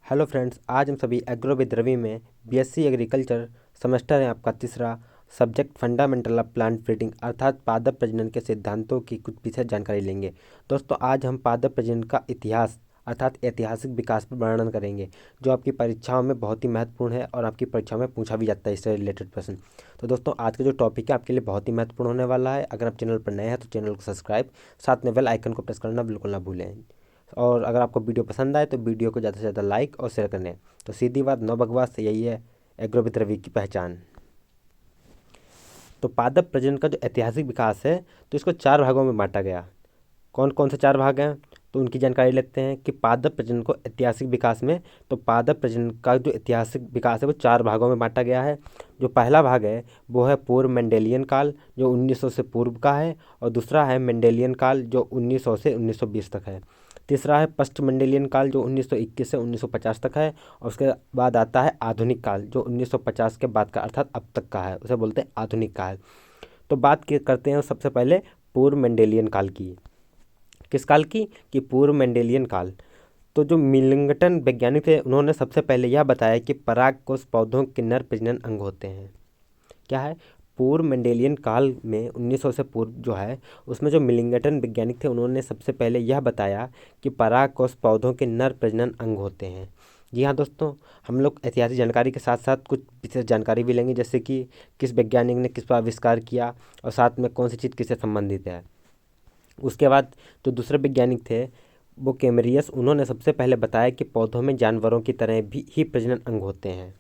Hello friends, आज हम सभी एग्रो विद रवि में बीएससी एग्रीकल्चर सेमेस्टर है आपका तीसरा subject fundamental of plant breeding अर्थात पादप प्रजनन के सिद्धांतों की कुछ विशेष जानकारी लेंगे। दोस्तों, आज हम पादप प्रजनन का इतिहास अर्थात ऐतिहासिक विकास पर वर्णन करेंगे, जो आपकी परीक्षाओं में बहुत ही महत्वपूर्ण है और आपकी परीक्षाओं में पूछा भी जाता है इससे रिलेटेड प्रश्न। तो दोस्तों, आज का जो टॉपिक है आपके लिए बहुत ही महत्वपूर्ण होने वाला है। अगर आप चैनल पर नए हैं तो चैनल को सब्सक्राइब, साथ में बेल आइकन को प्रेस करना बिल्कुल ना भूलें। और अगर आपको वीडियो पसंद आए तो वीडियो को ज़्यादा से ज़्यादा लाइक और शेयर करने। तो सीधी बात, नो बकवास, यही है एग्रो विद रवि की पहचान। तो पादप प्रजनन का जो ऐतिहासिक विकास है तो इसको 4 भागों में बांटा गया। कौन कौन से 4 भाग हैं तो उनकी जानकारी लेते हैं कि पादप प्रजनन को ऐतिहासिक विकास में, तो पादप प्रजनन का जो ऐतिहासिक विकास है वो 4 भागों में बांटा गया है। जो पहला भाग है वो है पूर्व मेंडेलियन काल, जो 1900 से पूर्व का है, और दूसरा है मेंडेलियन काल जो 1900 से 1920 तक है। तीसरा है पोस्ट मेंडेलियन काल जो 1921 से 1950 तक है, और उसके बाद आता है आधुनिक काल जो 1950 के बाद का अर्थात अब तक का है, उसे बोलते हैं आधुनिक काल। तो करते हैं सबसे पहले पूर्व मेंडेलियन काल की। किस काल की? कि पूर्व मेंडेलियन काल। तो जो मिलिंगटन वैज्ञानिक थे उन्होंने सबसे पहले यह बताया कि परागकोश पौधों के नर प्रजनन अंग होते हैं। क्या है? पूर्व मेंडेलियन काल में 1900 से पूर्व जो है उसमें जो मिलिंगटन वैज्ञानिक थे उन्होंने सबसे पहले यह बताया कि परागकोश पौधों के नर प्रजनन अंग होते हैं। जी हाँ दोस्तों, हम लोग ऐतिहासिक जानकारी के साथ साथ कुछ विशेष जानकारी भी लेंगे, जैसे कि किस वैज्ञानिक ने किस पर आविष्कार किया और साथ में कौन सी चीज़ किससे संबंधित है। उसके बाद जो दूसरे वैज्ञानिक थे वो कैमरियस, उन्होंने सबसे पहले बताया कि पौधों में जानवरों की तरह भी ही प्रजनन अंग होते हैं।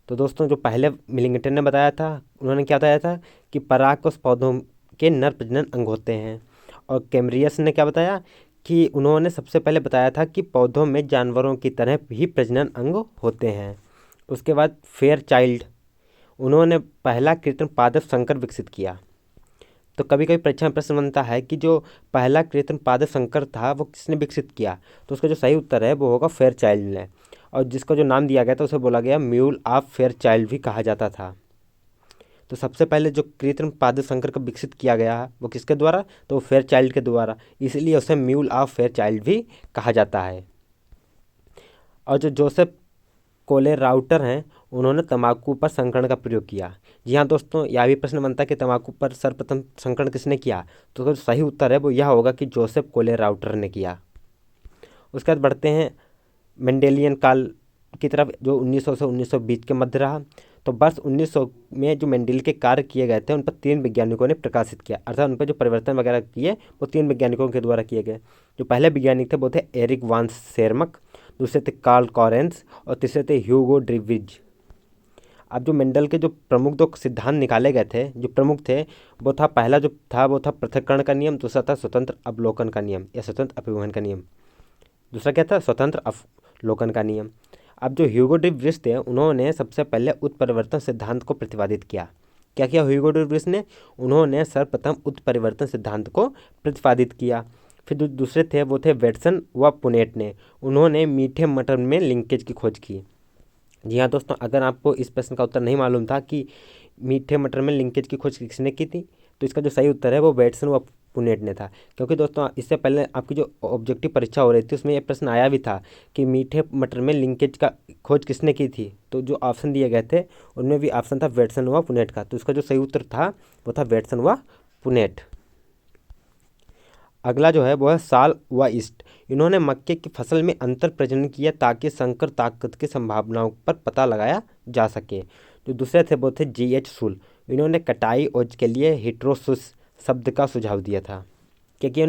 तो दोस्तों, जो पहले मिलिंगटन ने बताया था उन्होंने क्या बताया था कि परागकोश पौधों के नर प्रजनन अंग होते हैं, और कैमरियस ने क्या बताया कि उन्होंने सबसे पहले बताया था कि पौधों में जानवरों की तरह ही प्रजनन अंग होते हैं। उसके बाद फेयर चाइल्ड, उन्होंने पहला कृत्रिम पादप संकर विकसित किया। तो कभी कभी परीक्षा में प्रश्न बनता है कि जो पहला कृत्रिम पादप संकर था वो किसने विकसित किया, तो उसका जो सही उत्तर है वो होगा फेयर चाइल्ड ने, और जिसका जो नाम दिया गया था उसे बोला गया म्यूल ऑफ फेयर चाइल्ड भी कहा जाता था। तो सबसे पहले जो कृत्रिम पादप संकर को विकसित किया गया है वो किसके द्वारा? तो फेयर चाइल्ड के द्वारा, इसलिए उसे म्यूल ऑफ फेयर चाइल्ड भी कहा जाता है। और जो जोसेफ कोले राउटर हैं उन्होंने तंबाकू पर संकरण का प्रयोग किया। जी हाँ दोस्तों, यह भी प्रश्न बनता है कि तंबाकू पर सर्वप्रथम संकरण किसने किया, तो जो सही उत्तर है वो यह होगा कि जोसेफ कोले राउटर ने किया। उसके बाद बढ़ते हैं मेंडेलियन काल की तरफ, जो 1900 से 1920 के मध्य रहा। तो वर्ष 1900 में जो मेंडेल के कार्य किए गए थे उन पर 3 वैज्ञानिकों ने प्रकाशित किया, अर्थात उन पर जो परिवर्तन वगैरह किए वो 3 वैज्ञानिकों के द्वारा किए गए। जो पहले वैज्ञानिक थे वो थे एरिक वान सेरमक, दूसरे थे कार्ल कॉरेंस और तीसरे थे ह्यूगो ड्रिविज। अब जो मेंडल के जो प्रमुख 2 सिद्धांत निकाले गए थे, जो प्रमुख थे, वो था पहला जो था वो था पृथक्करण का नियम, दूसरा था स्वतंत्र अवलोकन का नियम या स्वतंत्र अपरिवहन का नियम। दूसरा क्या था? स्वतंत्र अवलोकन का नियम। अब जो ह्यूगो ड्रिविज थे उन्होंने सबसे पहले उत्परिवर्तन सिद्धांत को प्रतिपादित किया। क्या किया ह्यूगो ड्रिविज ने? उन्होंने सर्वप्रथम उत्परिवर्तन सिद्धांत को प्रतिपादित किया। फिर जो दूसरे थे वो थे वेटसन व पुनेट ने, उन्होंने मीठे मटर में लिंकेज की खोज की। जी हाँ दोस्तों, अगर आपको इस प्रश्न का उत्तर नहीं मालूम था कि मीठे मटर में लिंकेज की खोज किसने की थी, तो इसका जो सही उत्तर है वो वेटसन व पुनेट ने था। क्योंकि दोस्तों इससे पहले आपकी जो ऑब्जेक्टिव परीक्षा हो रही थी उसमें यह प्रश्न आया भी था कि मीठे मटर में लिंकेज का खोज किसने की थी, तो जो ऑप्शन दिए गए थे उनमें भी ऑप्शन था वेटसन व पुनेट का, तो इसका जो सही उत्तर था वो था वेटसन व पुनेट। अगला जो है वो है साल व ईस्ट, इन्होंने मक्के की फसल में अंतर प्रजनन किया ताकि संकर ताकत की संभावनाओं पर पता लगाया जा सके। जो दूसरे थे वो थे जी.एच. सुल, इन्होंने कटाई ओज के लिए हिट्रोसिस शब्द का सुझाव दिया था। क्या किया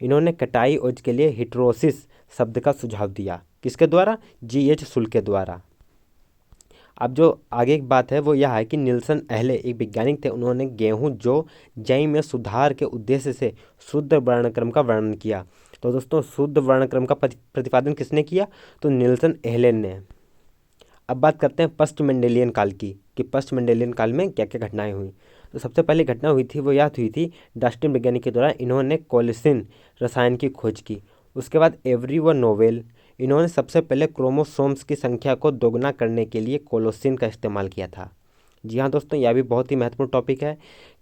इन्होंने कटाई ओज के लिए हिट्रोसिस शब्द का सुझाव दिया। किसके द्वारा? जी.एच. सुल के द्वारा। अब जो आगे की बात है वो यह है कि निल्सन एहले एक वैज्ञानिक थे, उन्होंने गेहूं जो जई में सुधार के उद्देश्य से शुद्ध वर्णक्रम का वर्णन किया। तो दोस्तों, शुद्ध वर्णक्रम का प्रतिपादन किसने किया? तो निल्सन एहले ने। अब बात करते हैं पोस्ट मेंडेलियन काल की, कि पोस्ट मेंडेलियन काल में क्या क्या घटनाएं हुई। तो सबसे पहली घटना हुई थी वो याद हुई थी डस्टिन वैज्ञानिक के द्वारा, इन्होंने कोलिसिन रसायन की खोज की। उसके बाद एवरी व नोवेल, इन्होंने सबसे पहले क्रोमोसोम्स की संख्या को दोगुना करने के लिए कोलोसिन का इस्तेमाल किया था। जी हाँ दोस्तों, यह भी बहुत ही महत्वपूर्ण टॉपिक है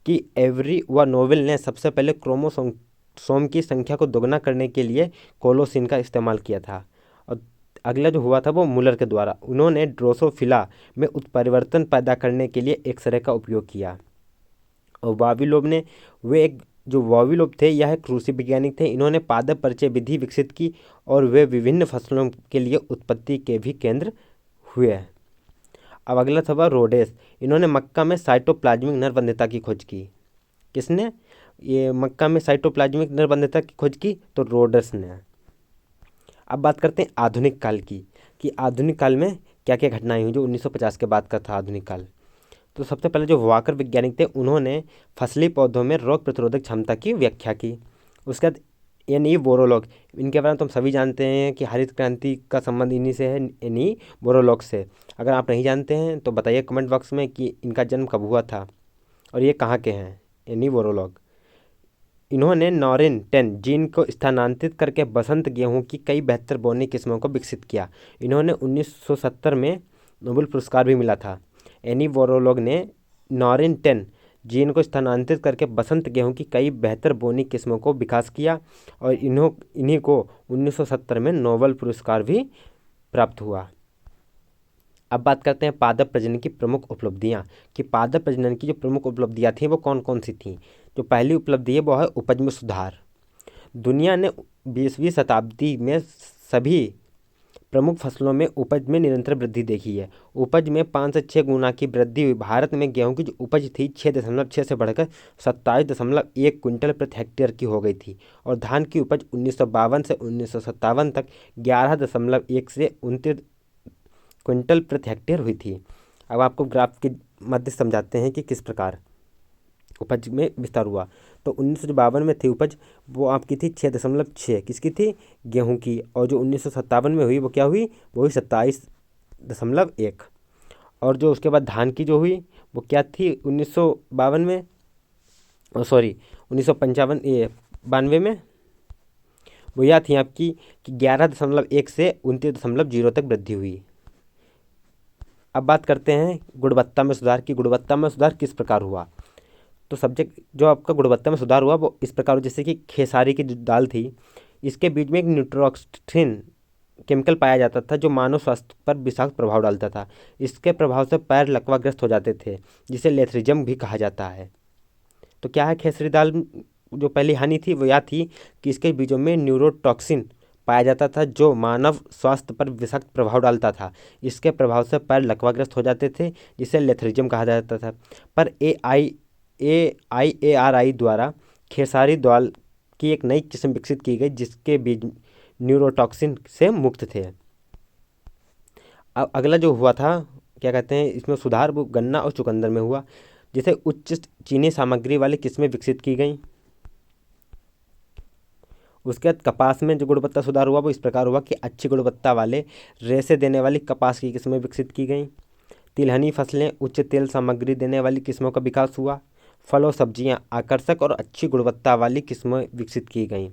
कि एवरी व नोवेल ने सबसे पहले क्रोमोसोम की संख्या को दोगुना करने के लिए कोलोसिन का इस्तेमाल किया था। और अगला जो हुआ था वो मुलर के द्वारा, उन्होंने ड्रोसोफिला में उत्परिवर्तन पैदा करने के लिए एक्सरे का उपयोग किया। और वाविलोव ने, वे एक जो वाविलोव थे यह एक रूसी वैज्ञानिक थे, इन्होंने पादप परिचय विधि विकसित की और वे विभिन्न फसलों के लिए उत्पत्ति के भी केंद्र हुए। अब अगला था वह रोडेस, इन्होंने मक्का में साइटोप्लाज्मिक नरबंधिता की खोज की। किसने ये मक्का में साइटोप्लाज्मिक नरबंधिता की खोज की? तो रोडस ने। अब बात करते हैं आधुनिक काल की, कि आधुनिक काल में क्या क्या घटनाएं हुई, जो 1950 के बाद का था आधुनिक काल। तो सबसे पहले जो वाकर वैज्ञानिक थे उन्होंने फसली पौधों में रोग प्रतिरोधक क्षमता की व्याख्या की। उसके बाद एनी बोरोलॉग, इनके बारे में तो हम सभी जानते हैं कि हरित क्रांति का संबंध इन्हीं से है, एनी बोरोलॉग से। अगर आप नहीं जानते हैं तो बताइए कमेंट बॉक्स में कि इनका जन्म कब हुआ था और ये कहाँ के हैं, एनी बोरोलॉग। इन्होंने नॉरिन 10 जीन को स्थानांतरित करके बसंत गेहूं की कई बेहतर बोनी किस्मों को विकसित किया। इन्होंने 1970 में नोबेल पुरस्कार भी मिला था। एनी बोरोलॉग ने नॉरिन 10 जीन को स्थानांतरित करके बसंत गेहूं की कई बेहतर बोनी किस्मों को विकास किया और इन्हीं को 1970 में नोबेल पुरस्कार भी प्राप्त हुआ। अब बात करते हैं पादप प्रजनन की प्रमुख उपलब्धियां, कि पादप प्रजनन की जो प्रमुख उपलब्धियां थीं वो कौन कौन सी थीं। जो पहली उपलब्धि है वो है उपज में सुधार। दुनिया ने 20वीं शताब्दी में सभी प्रमुख फसलों में उपज में निरंतर वृद्धि देखी है। उपज में 5 से 6 गुना की वृद्धि हुई। भारत में गेहूं की जो उपज थी 6.6 से बढ़कर 27.1 क्विंटल प्रति हेक्टेयर की हो गई थी और धान की उपज 1952 से 1957 तक 11.1 से 29 क्विंटल प्रति हेक्टेयर हुई थी। अब आपको ग्राफ के मध्य समझाते हैं कि किस प्रकार उपज में विस्तार हुआ। तो 1952 में थी उपज, वो आपकी थी 6.6, किसकी थी? गेहूं की। और जो 1957 में हुई वो क्या हुई? वो हुई 27.1। और जो उसके बाद धान की जो हुई वो क्या थी 1952 में, सॉरी 1992 में, वो यह थी आपकी कि 11.1 से 29.0 तक वृद्धि हुई। अब बात करते हैं गुणवत्ता में सुधार की। गुणवत्ता में सुधार किस प्रकार हुआ? तो सब्जेक्ट जो आपका गुणवत्ता में सुधार हुआ वो इस प्रकार, जैसे कि खेसारी की जो दाल थी इसके बीज में एक न्यूट्रोक्सिन केमिकल पाया जाता था जो मानव स्वास्थ्य पर विषाक्त प्रभाव डालता था। इसके प्रभाव से पैर लकवाग्रस्त हो जाते थे जिसे लेथरिज्म भी कहा जाता है। तो क्या है खेसरी दाल? जो पहली हानि थी वो यह थी कि इसके बीजों में न्यूरोटॉक्सिन पाया जाता था जो मानव स्वास्थ्य पर विषाक्त प्रभाव डालता था। इसके प्रभाव से पैर लकवाग्रस्त हो जाते थे जिसे लेथरिज्म कहा जाता था। पर IARI द्वारा खेसारी दाल की एक नई किस्म विकसित की गई जिसके बीज न्यूरोटॉक्सिन से मुक्त थे। अब अगला जो हुआ था क्या कहते हैं इसमें सुधार, वो गन्ना और चुकंदर में हुआ, जिसे उच्च चीनी सामग्री वाली किस्में विकसित की गई। उसके बाद कपास में जो गुणवत्ता सुधार हुआ वो इस प्रकार हुआ कि अच्छी गुणवत्ता वाले रेशे देने वाली कपास की किस्में विकसित की गई। तिलहनी फसलें उच्च तेल सामग्री देने वाली किस्मों का विकास हुआ। फल और सब्जियां आकर्षक और अच्छी गुणवत्ता वाली किस्में विकसित की गईं।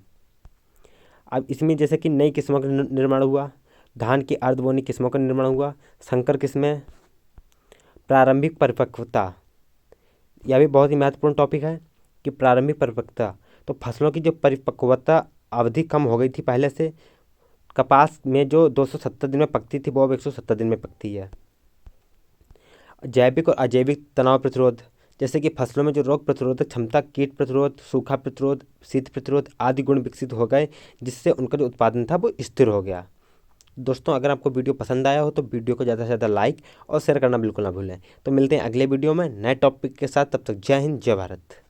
अब इसमें जैसे कि नई किस्मों का निर्माण हुआ, धान की अर्धबोनी किस्मों का निर्माण हुआ, संकर किस्में, प्रारंभिक परिपक्वता, यह भी बहुत ही महत्वपूर्ण टॉपिक है कि प्रारंभिक परिपक्वता। तो फसलों की जो परिपक्वता अवधि कम हो गई थी पहले से, कपास में जो 270 दिन में पकती थी वो अब 170 दिन में पकती है। जैविक और अजैविक तनाव प्रतिरोध, जैसे कि फसलों में जो रोग प्रतिरोधक क्षमता, कीट प्रतिरोध, सूखा प्रतिरोध, शीत प्रतिरोध आदि गुण विकसित हो गए जिससे उनका जो उत्पादन था वो स्थिर हो गया। दोस्तों अगर आपको वीडियो पसंद आया हो तो वीडियो को ज़्यादा से ज़्यादा लाइक और शेयर करना बिल्कुल ना भूलें। तो मिलते हैं अगले वीडियो में नए टॉपिक के साथ, तब तक जय हिंद जय भारत।